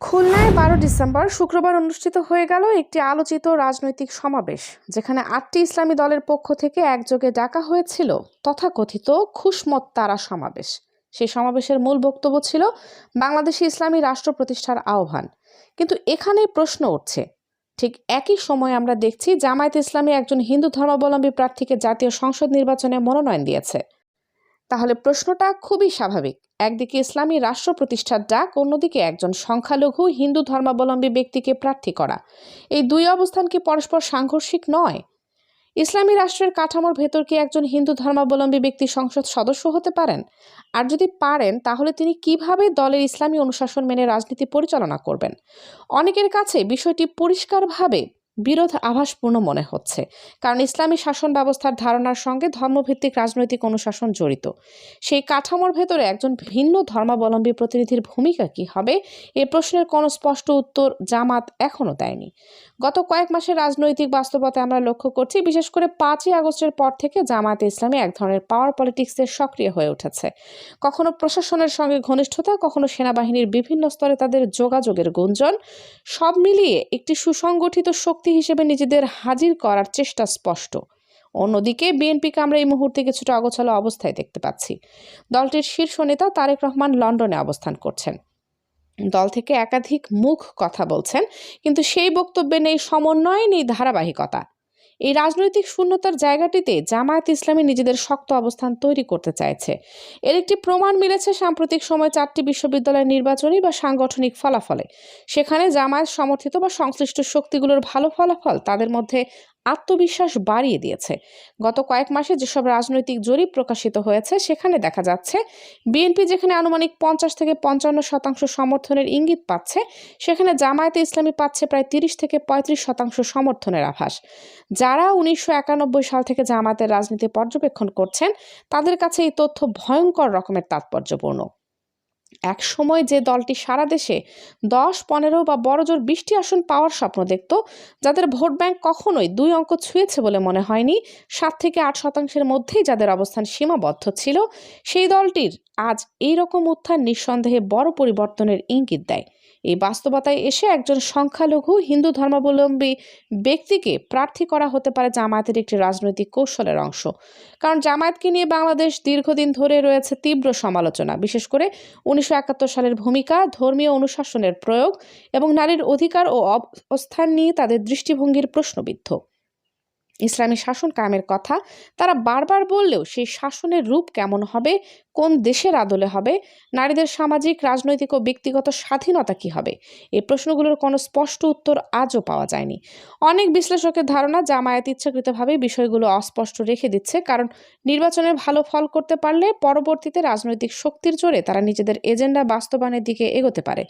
খুলনায় ১২ ডিসেম্বর শুক্রবার অনুষ্ঠিত হয়ে গেল একটি আলোচিত রাজনৈতিক সমাবেশ, যেখানে ৮টি ইসলামী দলের পক্ষ থেকে একযোগে ডাকা হয়েছিল তথাকথিত খুশমত তারা সমাবেশ। সেই সমাবেশের মূল বক্তব্য ছিল বাংলাদেশে ইসলামী রাষ্ট্র প্রতিষ্ঠার আহ্বান। কিন্তু এখানেই প্রশ্ন উঠছে, ঠিক একই সময় আমরা দেখছি জামায়াতে ইসলামী একজন হিন্দু ধর্মাবলম্বী প্রার্থীকে জাতীয় সংসদ নির্বাচনে মনোনয়ন দিয়েছে। তাহলে প্রশ্নটা খুবই স্বাভাবিক। একদিকে ইসলামী রাষ্ট্র প্রতিষ্ঠার ডাক, অন্যদিকে একজন সংখ্যালঘু হিন্দু ধর্মাবলম্বী ব্যক্তিকে প্রার্থী করা। এই দুই অবস্থান কি পরস্পর সাংঘর্ষিক নয়? ইসলামী রাষ্ট্রের কাঠামোর ভেতর কি একজন হিন্দু ধর্মাবলম্বী ব্যক্তি সংসদ সদস্য হতে পারেন? আর যদি পারেন, তাহলে তিনি কিভাবে দলের ইসলামী অনুশাসন মেনে রাজনীতি পরিচালনা করবেন? অনেকের কাছে বিষয়টি পরিষ্কারভাবে বিরোধ আভাসপূর্ণ মনে হচ্ছে, কারণ ইসলামী শাসন ব্যবস্থার ধারণার সঙ্গে ধর্মভিত্তিক রাজনৈতিক অনুশাসন জড়িত। সেই কাঠামোর ভেতরে একজন ভিন্ন ধর্মাবলম্বী প্রতিনিধির ভূমিকা কি হবে, এ প্রশ্নের কোনো স্পষ্ট উত্তর জামাত এখনো দেয়নি। গত কয়েক মাসের রাজনৈতিক বাস্তবতায় আমরা লক্ষ্য করছি, বিশেষ করে ৫ই আগস্টের পর থেকে জামায়াতে ইসলামী এক ধরনের পাওয়ার পলিটিক্সের সক্রিয় হয়ে উঠেছে। কখনো প্রশাসনের সঙ্গে ঘনিষ্ঠতা, কখনো সেনাবাহিনীর বিভিন্ন স্তরে তাদের যোগাযোগের গুঞ্জন, সব মিলিয়ে একটি সুসংগঠিত শক্তি হিসেবে নিজেদের হাজির করার চেষ্টা স্পষ্ট। অন্যদিকে বিএনপিকে আমরা এই মুহূর্তে কিছুটা অগোছালো অবস্থায় দেখতে পাচ্ছি। দলটির শীর্ষ নেতা তারেক রহমান লন্ডনে অবস্থান করছেন। দল থেকে একাধিক মুখ কথা বলছেন, কিন্তু সেই বক্তব্যে নেই সমন্বয়, নেই ধারাবাহিকতা। এই রাজনৈতিক শূন্যতার জায়গাটিতে জামায়াত ইসলামী নিজেদের শক্ত অবস্থান তৈরি করতে চাইছে। এর একটি প্রমাণ মিলেছে সাম্প্রতিক সময় 4টি বিশ্ববিদ্যালয়ের নির্বাচনী বা সাংগঠনিক ফলাফলে। সেখানে জামায়াত সমর্থিত বা সংশ্লিষ্ট শক্তিগুলোর ভালো ফলাফল তাদের মধ্যে আত্মবিশ্বাস বাড়িয়ে দিয়েছে। গত কয়েক মাসে যেসব রাজনৈতিক জরিপ প্রকাশিত হয়েছে, সেখানে দেখা যাচ্ছে বিএনপি যেখানে আনুমানিক 50 থেকে 55% সমর্থনের ইঙ্গিত পাচ্ছে, সেখানে জামায়াতে ইসলামী পাচ্ছে প্রায় 30 থেকে 35% সমর্থনের আভাস। যারা 1991 সাল থেকে জামায়াতের রাজনীতি পর্যবেক্ষণ করছেন, তাদের কাছে এই তথ্য ভয়ঙ্কর রকমের তাৎপর্যপূর্ণ। এক সময় যে দলটি সারা দেশে 10, 15 বা বড়জোর 20টি আসন পাওয়ার স্বপ্ন দেখত, যাদের ভোট ব্যাংক কখনোই 2 অঙ্ক ছুঁয়েছে বলে মনে হয়নি, 7 থেকে 8% মধ্যেই যাদের অবস্থান সীমাবদ্ধ ছিল, সেই দলটির আজ এই রকম উত্থান নিঃসন্দেহে বড় পরিবর্তনের ইঙ্গিত দেয়। এই বাস্তবতায় এসে একজন সংখ্যালঘু হিন্দু ধর্মাবলম্বী ব্যক্তিকে প্রার্থী করা হতে পারে জামায়াতের একটি রাজনৈতিক কৌশলের অংশ। কারণ জামায়াতকে নিয়ে বাংলাদেশ দীর্ঘদিন ধরে রয়েছে তীব্র সমালোচনা, বিশেষ করে 1971 সালের ভূমিকা, ধর্মীয় অনুশাসনের প্রয়োগ এবং নারীর অধিকার ও অবস্থান নিয়ে তাদের দৃষ্টিভঙ্গির প্রশ্নবিদ্ধ। ইসলামী শাসন কায়েমের কথা তারা বারবার বললেও সেই শাসনের রূপ কেমন হবে, কোন দেশের আদলে হবে, নারীদের সামাজিক, রাজনৈতিক ও ব্যক্তিগত স্বাধীনতা কি হবে, এই প্রশ্নগুলোর কোনো স্পষ্ট উত্তর আজও পাওয়া যায়নি। অনেক বিশ্লেষকের ধারণা জামায়াত ইচ্ছাকৃতভাবে বিষয়গুলো অস্পষ্ট রেখে দিচ্ছে, কারণ নির্বাচনে ভালো ফল করতে পারলে পরবর্তীতে রাজনৈতিক শক্তির জোরে তারা নিজেদের এজেন্ডা বাস্তবায়নের দিকে এগোতে পারে।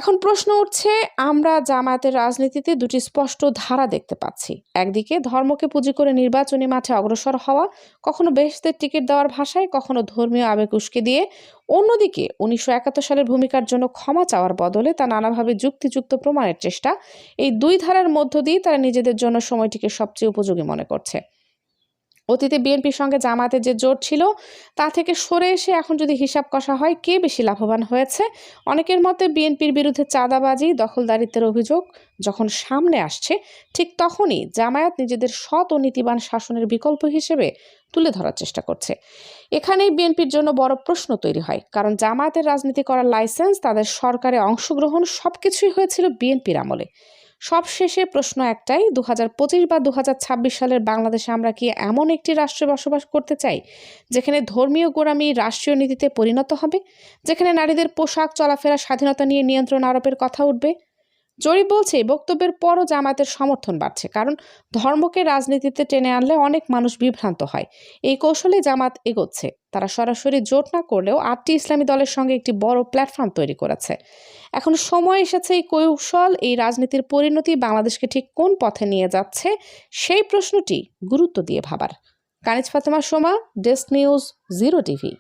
এখন প্রশ্ন উঠছে, আমরা জামায়াতের রাজনীতিতে দুটি স্পষ্ট ধারা দেখতে পাচ্ছি। একদিকে ধর্মকে পুঁজি করে নির্বাচনী মাঠে অগ্রসর হওয়া, কখনো বেহেশতের টিকিট দেওয়ার ভাষায়, কখনো ধর্মীয় আবেগ উস্কে দিয়ে। অন্যদিকে 1971 সালের ভূমিকার জন্য ক্ষমা চাওয়ার বদলে তা নানাভাবে যুক্তিযুক্ত প্রমাণের চেষ্টা। এই দুই ধারার মধ্য দিয়ে তারা নিজেদের জন্য সময়টিকে সবচেয়ে উপযোগী মনে করছে। অতীতে বিএনপির সঙ্গে জামায়াতের যে জোট ছিল, তা থেকে সরে এসে এখন যদি হিসাব কষা হয় কে বেশি লাভবান হয়েছে, অনেকের মতে বিএনপির বিরুদ্ধে চাঁদাবাজি, দখলদারিত্বের অভিযোগ যখন সামনে আসছে, ঠিক তখনই জামায়াত নিজেদের সৎ ও নীতিবান শাসনের বিকল্প হিসেবে তুলে ধরার চেষ্টা করছে। এখানেই বিএনপির জন্য বড় প্রশ্ন তৈরি হয়, কারণ জামায়াতের রাজনীতি করার লাইসেন্স, তাদের সরকারে অংশগ্রহণ সবকিছুই হয়েছিল বিএনপির আমলে। সবশেষে প্রশ্ন একটাই, 2025 বা 2026 সালের বাংলাদেশে আমরা কি এমন একটি রাষ্ট্রে বসবাস করতে চাই, যেখানে ধর্মীয় গোঁড়ামি রাষ্ট্রীয় নীতিতে পরিণত হবে, যেখানে নারীদের পোশাক, চলাফেরা, স্বাধীনতা নিয়ে নিয়ন্ত্রণ আরোপের কথা উঠবে? জরিপ বলছে বক্তব্যের পরও জামায়াতের সমর্থন বাড়ছে, কারণ ধর্মকে রাজনীতিতে টেনে আনলে অনেক মানুষ বিভ্রান্ত হয়। এই কৌশলে জামাত এগোচ্ছে। তারা সরাসরি জোট না করলেও 8টি ইসলামী দলের সঙ্গে একটি বড় প্ল্যাটফর্ম তৈরি করেছে। এখন সময় এসেছে এই কৌশল, এই রাজনীতির পরিণতি বাংলাদেশকে ঠিক কোন পথে নিয়ে যাচ্ছে, সেই প্রশ্নটি গুরুত্ব দিয়ে ভাবার। Kaniz Fatema Soma, desk news, 0 TV.